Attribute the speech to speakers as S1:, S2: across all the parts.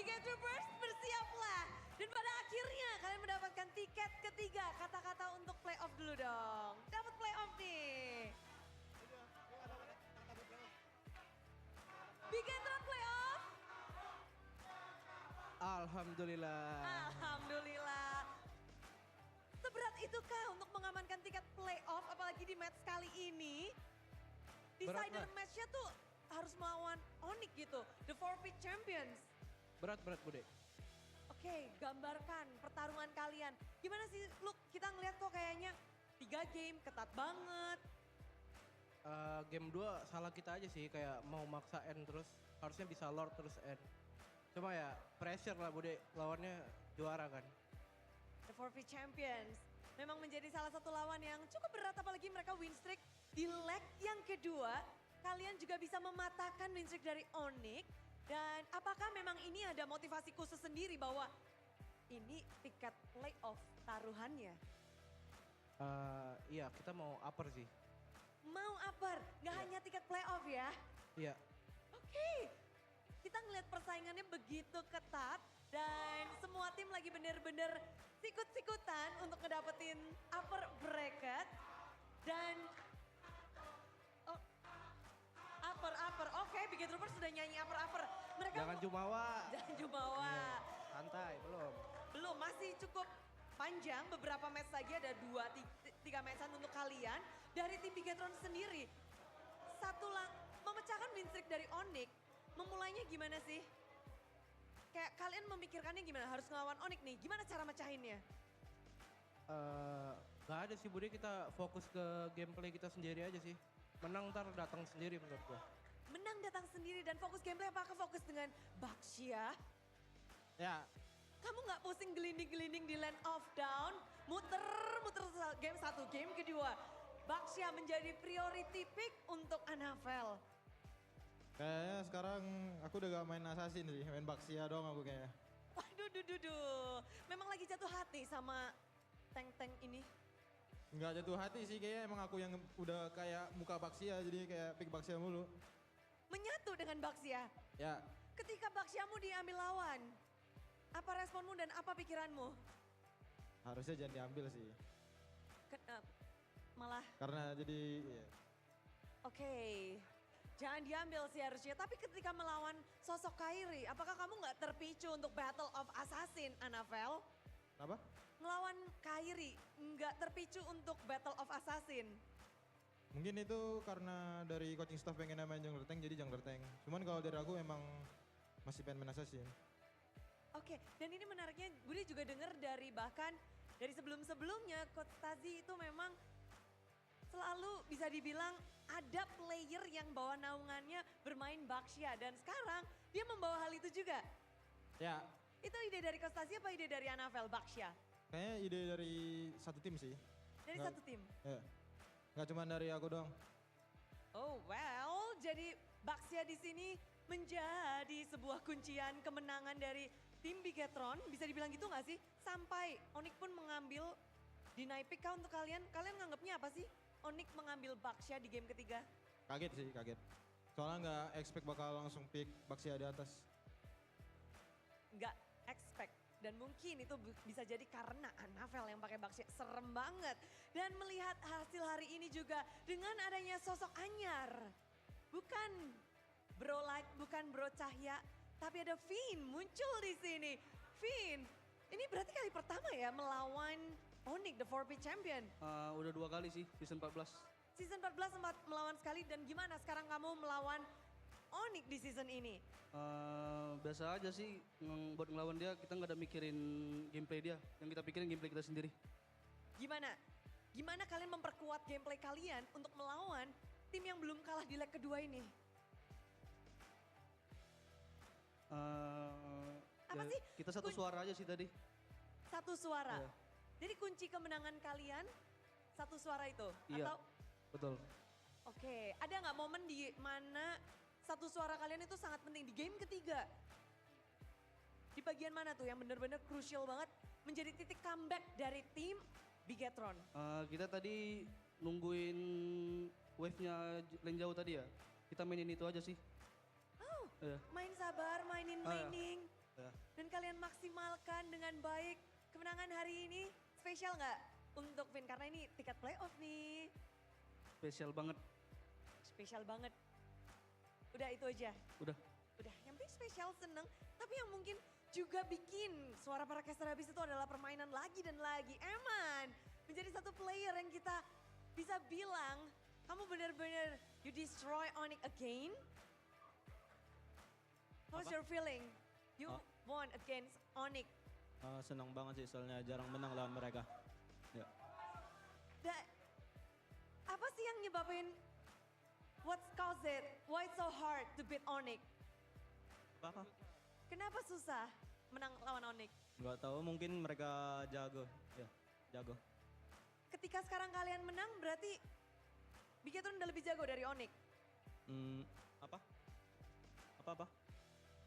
S1: Big Troopers bersiaplah. Dan pada akhirnya kalian mendapatkan tiket ketiga. Kata-kata untuk playoff dulu dong. Dapat playoff nih. Big Troopers playoff.
S2: Alhamdulillah.
S1: Alhamdulillah. Seberat itukah untuk mengamankan tiket playoff apalagi di match kali ini? Decider match-nya tuh harus melawan Onyx gitu, the forfeit champions.
S2: Berat Bude.
S1: Oke, gambarkan pertarungan kalian. Gimana sih Luke, kita ngeliat kok kayaknya 3 game ketat banget.
S2: Game 2 salah kita aja sih, kayak mau maksa end terus. Harusnya bisa lord terus end. Cuma ya pressure lah Bude, lawannya juara kan.
S1: The forfeit champions memang menjadi salah satu lawan yang cukup berat apalagi mereka win streak di leg yang kedua. Kalian juga bisa mematahkan win streak dari Onyx. Dan apakah memang ini ada motivasi khusus sendiri bahwa ini tiket playoff taruhannya?
S2: Iya kita mau upper sih.
S1: Mau upper, nggak hanya tiket playoff ya?
S2: Iya.
S1: Oke, kita ngeliat persaingannya begitu ketat. Dan semua tim lagi bener-bener sikut-sikutan untuk ngedapetin upper bracket. Dan upper. Oke, Big Troopers sudah nyanyi upper. Mereka
S2: Jangan jumawa.
S1: Jangan jumawa.
S2: Iya, santai, belum.
S1: Belum, masih cukup panjang. Beberapa match lagi ada 2-3 matchan untuk kalian. Dari tim Bigetron sendiri. Memecahkan win streak dari Onyx. Memulainya gimana sih? Kayak kalian memikirkannya gimana? Harus ngelawan Onyx nih. Gimana cara mecahinnya?
S2: Gak ada sih Bude, kita fokus ke gameplay kita sendiri aja sih. Menang ntar datang sendiri menurut gua.
S1: Menang datang sendiri dan fokus gameplay, apakah fokus dengan Baxia?
S2: Ya.
S1: Kamu gak pusing gelinding-gelinding di Land of Down? Muter game 1, game kedua. Baxia menjadi priority pick untuk Anavel.
S3: Kayaknya sekarang aku udah gak main Assassin sih, main Baxia doang aku kayaknya.
S1: Waduh. Memang lagi jatuh hati sama tank-tank ini.
S3: Nggak jatuh hati sih, kayaknya emang aku yang udah kayak muka Baxia, jadi kayak pick Baxia mulu.
S1: Menyatu dengan Baxia.
S3: Ya.
S1: Ketika Baxiamu diambil lawan, apa responmu dan apa pikiranmu?
S3: Harusnya jangan diambil sih.
S1: Malah,
S3: Karena jadi, ya.
S1: oke. Jangan diambil sih harusnya, tapi ketika melawan sosok Kairi, apakah kamu nggak terpicu untuk Battle of Assassin, Anavel?
S3: Apa?
S1: Ngelawan Kairi, nggak terpicu untuk Battle of Assassin?
S3: Mungkin itu karena dari coaching staff pengen main jungler tank, jadi jungler tank. Cuman kalau dari aku emang masih pengen main Assassin.
S1: Oke, dan ini menariknya Budi juga dengar dari bahkan dari sebelum-sebelumnya Coach Tazi itu memang selalu bisa dibilang ada player yang bawa naungannya bermain Baxia. Dan sekarang dia membawa hal itu juga.
S3: Ya.
S1: Itu ide dari Coach Tazi apa ide dari Anavel Baxia?
S3: Kayaknya ide dari satu tim sih.
S1: Dari
S3: Nggak-
S1: satu tim?
S3: Ya. Nggak cuma dari aku doang.
S1: Oh well, jadi Baxia di sini menjadi sebuah kuncian kemenangan dari tim Bigetron. Bisa dibilang gitu gak sih? Sampai Onyx pun mengambil deny pick kah untuk kalian? Kalian nganggapnya apa sih? Onyx mengambil Baxia di game ketiga.
S3: Kaget sih, kaget. Soalnya nggak expect bakal langsung pick Baxia di atas.
S1: Nggak expect. Dan mungkin itu bisa jadi karena Anavel yang pakai Baxia. Serem banget. Dan melihat hasil hari ini juga dengan adanya sosok Anyar. Bukan Bro Light, bukan Bro Cahya. Tapi ada Finn muncul di sini. Finn, ini berarti kali pertama ya melawan Onyx, the 4P champion.
S4: Udah 2 kali sih, season 14.
S1: Season 14 sempat melawan sekali dan gimana sekarang kamu melawan Onyx di season ini?
S4: Biasa aja sih, buat ngelawan dia kita nggak ada mikirin gameplay dia. Yang kita pikirin gameplay kita sendiri.
S1: Gimana? Gimana kalian memperkuat gameplay kalian untuk melawan tim yang belum kalah di leg kedua ini? Apa sih?
S4: Kita satu suara aja sih tadi.
S1: Satu suara?
S4: Iya.
S1: Jadi kunci kemenangan kalian satu suara itu?
S4: Iya,
S1: Atau?
S4: betul.
S1: Oke, ada nggak momen di mana satu suara kalian itu sangat penting di game ketiga? Di bagian mana tuh yang benar-benar crucial banget menjadi titik comeback dari tim Bigetron?
S4: Kita tadi nungguin wave-nya lane jauh tadi ya. Kita mainin itu aja sih.
S1: Oh,
S4: Iya.
S1: main sabar, mainin
S4: Ah, iya.
S1: laning.
S5: Ya.
S1: Dan kalian maksimalkan dengan baik kemenangan hari ini. Spesial nggak untuk Vin? Karena ini tiket playoff nih.
S4: Spesial banget.
S1: Spesial banget. Udah itu aja.
S4: Udah.
S1: Udah, yang penting spesial seneng. Tapi yang mungkin juga bikin suara para caster habis itu adalah permainan lagi dan lagi. Eman menjadi satu player yang kita bisa bilang kamu benar-benar you destroy Onyx again. How's
S5: Apa?
S1: your feeling? You
S5: Oh.
S1: won against Onyx.
S5: Senang banget sih soalnya jarang menang lawan mereka. Ya.
S1: Apa sih yang nyebabin what's caused it? Why it's so hard to beat Onyx?
S5: Apa?
S1: Kenapa susah menang lawan Onyx?
S5: Nggak tahu mungkin mereka jago. Ya, jago.
S1: Ketika sekarang kalian menang berarti Bigetron udah lebih jago dari Onyx.
S5: Apa? Apa?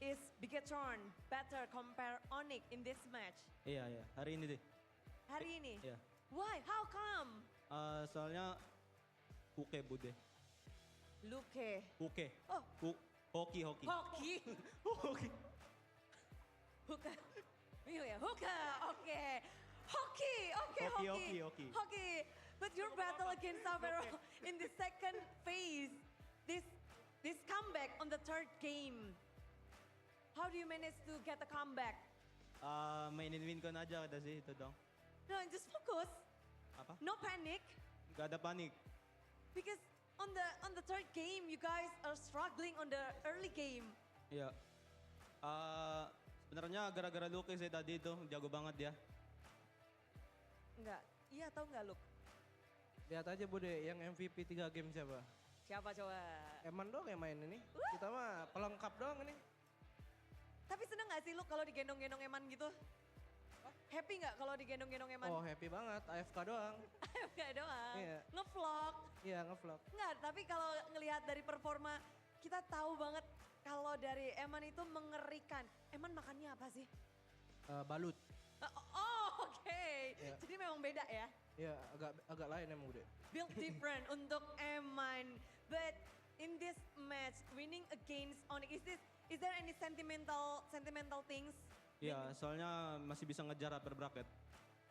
S1: Is Bigetron better compare Onyx in this match?
S5: Iya, iya. Hari ini deh.
S1: Hari ini?
S5: Iya.
S1: Why? How come?
S5: Soalnya Huke bude.
S1: Luke.
S5: Huke.
S1: Oh,
S5: Hoki.
S1: hoki.
S5: Hoki.
S1: Hoka. Iya ya, hoka. Oke. Hoki. Oke,
S5: Hoki.
S1: Hoki. But your battle against Savero in the second phase, this comeback on the third game. How do you manage to get a comeback?
S5: Mainin win con aja udah sih itu dong.
S1: No, just focus.
S5: Apa?
S1: No panic.
S5: Gak ada panik.
S1: Because on the third game, you guys are struggling on the early game.
S5: Iya. Sebenarnya gara-gara Luke sih tadi itu jago banget dia.
S1: Enggak. Iya atau enggak, Luke?
S2: Lihat aja Bude, yang MVP 3 game siapa?
S1: Siapa coba?
S2: Eman doang yang main ini. Kita mah pelengkap doang ini.
S1: Tapi seneng gak sih lu kalau digendong-gendong Eman gitu? Happy gak kalau digendong-gendong Eman?
S2: Oh happy banget, AFK doang.
S1: Enggak doang.
S2: Iya.
S1: Ngevlog.
S2: Iya ngevlog.
S1: Enggak, tapi kalau ngelihat dari performa, kita tahu banget kalau dari Eman itu mengerikan. Eman makannya apa sih?
S2: Balut.
S1: Oh, oke.
S2: Iya.
S1: Jadi memang beda ya?
S2: Iya agak lain emang Bude.
S1: Build different untuk Eman. But in this match, winning against Onyx, is there any sentimental things?
S5: Iya, soalnya masih bisa ngejar upper bracket.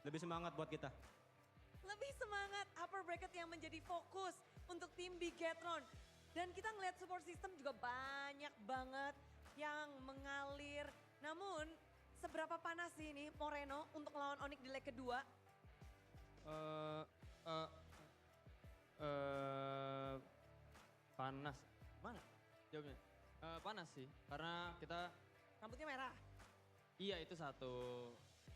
S5: Lebih semangat buat kita.
S1: Lebih semangat upper bracket yang menjadi fokus untuk tim Bigetron. Dan kita ngelihat support system juga banyak banget yang mengalir. Namun seberapa panas sih ini Moreno untuk lawan Onyx di leg kedua?
S6: Panas. Mana jawabnya? Panas sih, karena kita
S1: Rambutnya merah.
S6: iya itu satu.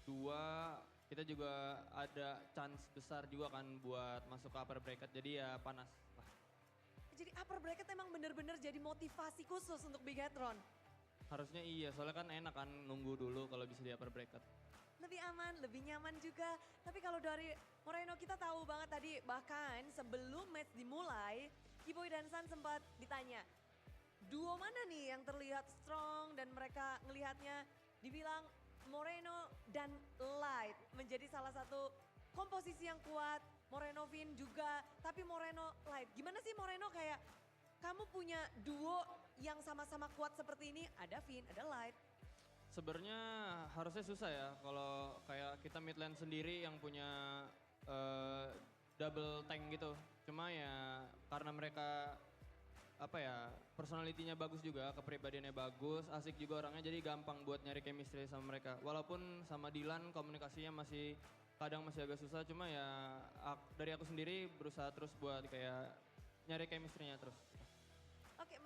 S6: Dua, kita juga ada chance besar juga kan buat masuk ke upper bracket, jadi ya panas lah.
S1: Jadi upper bracket emang bener-bener jadi motivasi khusus untuk Bigetron.
S6: Harusnya iya, soalnya kan enak kan nunggu dulu kalau bisa di upper bracket.
S1: Lebih aman, lebih nyaman juga. Tapi kalau dari Moreno kita tahu banget tadi, bahkan sebelum match dimulai, Kiboy dan San sempat ditanya, duo mana nih yang terlihat strong dan mereka ngelihatnya dibilang Moreno dan Light menjadi salah satu komposisi yang kuat. Moreno Vin juga, tapi Moreno Light. Gimana sih Moreno kayak kamu punya duo yang sama-sama kuat seperti ini, ada Vin, ada Light.
S6: Sebenarnya harusnya susah ya kalau kayak kita mid lane sendiri yang punya double tank gitu. Cuma ya karena mereka apa ya personalitinya bagus juga, kepribadiannya bagus, asik juga orangnya, jadi gampang buat nyari chemistry sama mereka. Walaupun sama Dilan komunikasinya kadang masih agak susah, cuma ya dari aku sendiri berusaha terus buat kayak nyari chemistry-nya terus.
S1: Oke,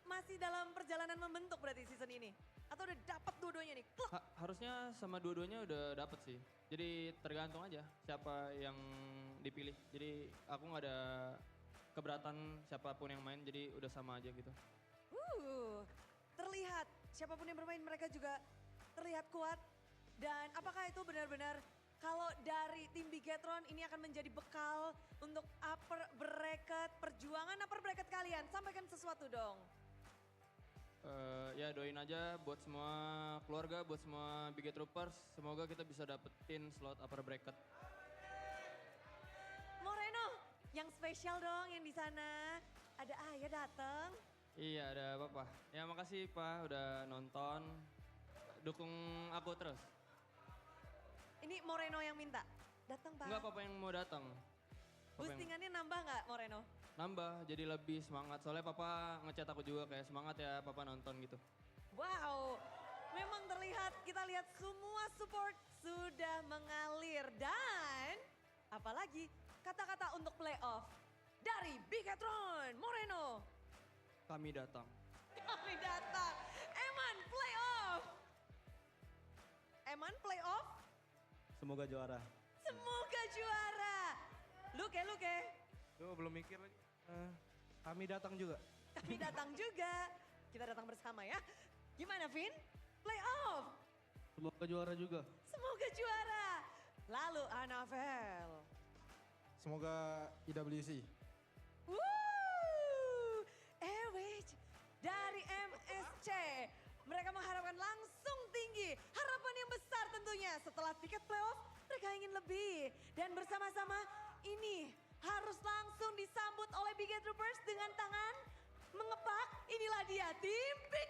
S1: masih dalam perjalanan membentuk berarti season ini? Atau udah dapat dua-duanya nih? Klok.
S6: Harusnya sama dua-duanya udah dapet sih. Jadi tergantung aja siapa yang dipilih. Jadi aku nggak ada keberatan siapapun yang main, jadi udah sama aja gitu.
S1: Terlihat siapapun yang bermain mereka juga terlihat kuat. Dan apakah itu benar-benar kalau dari tim Bigetron ini akan menjadi bekal untuk upper bracket, perjuangan upper bracket kalian? Sampaikan sesuatu dong.
S6: Ya doain aja buat semua keluarga, buat semua Biget Troopers. Semoga kita bisa dapetin slot upper bracket.
S1: Moreno, yang spesial dong yang di sana. Ada Ayah datang.
S6: Iya ada Papa. Ya makasih Pak udah nonton. dukung aku terus.
S1: Ini Moreno yang minta. Datang Pak.
S6: Enggak apa-apa yang mau datang. Papa yang-
S1: Boostingannya nambah nggak Moreno?
S6: Nambah, jadi lebih semangat. Soalnya papa ngechat aku juga kayak semangat ya papa nonton gitu.
S1: Wow, memang terlihat, kita lihat semua support sudah mengalir. Dan apalagi kata-kata untuk playoff dari Bigetron, Moreno.
S6: Kami datang.
S1: Kami datang, Eman playoff. Eman playoff,
S5: Semoga juara.
S1: semoga juara. Luke.
S2: Gue belum mikir lagi. Kami datang juga.
S1: Kami datang juga. Kita datang bersama ya. Gimana Vin? Playoff.
S4: Semoga juara juga.
S1: Semoga juara. Lalu Anavel.
S3: Semoga IWC.
S1: Dari MSC. Mereka mengharapkan langsung tinggi. Harapan yang besar tentunya. Setelah tiket playoff, mereka ingin lebih. Dan bersama-sama ini harus langsung disambut oleh Biget Troopers dengan tangan mengepak. Inilah dia tim Big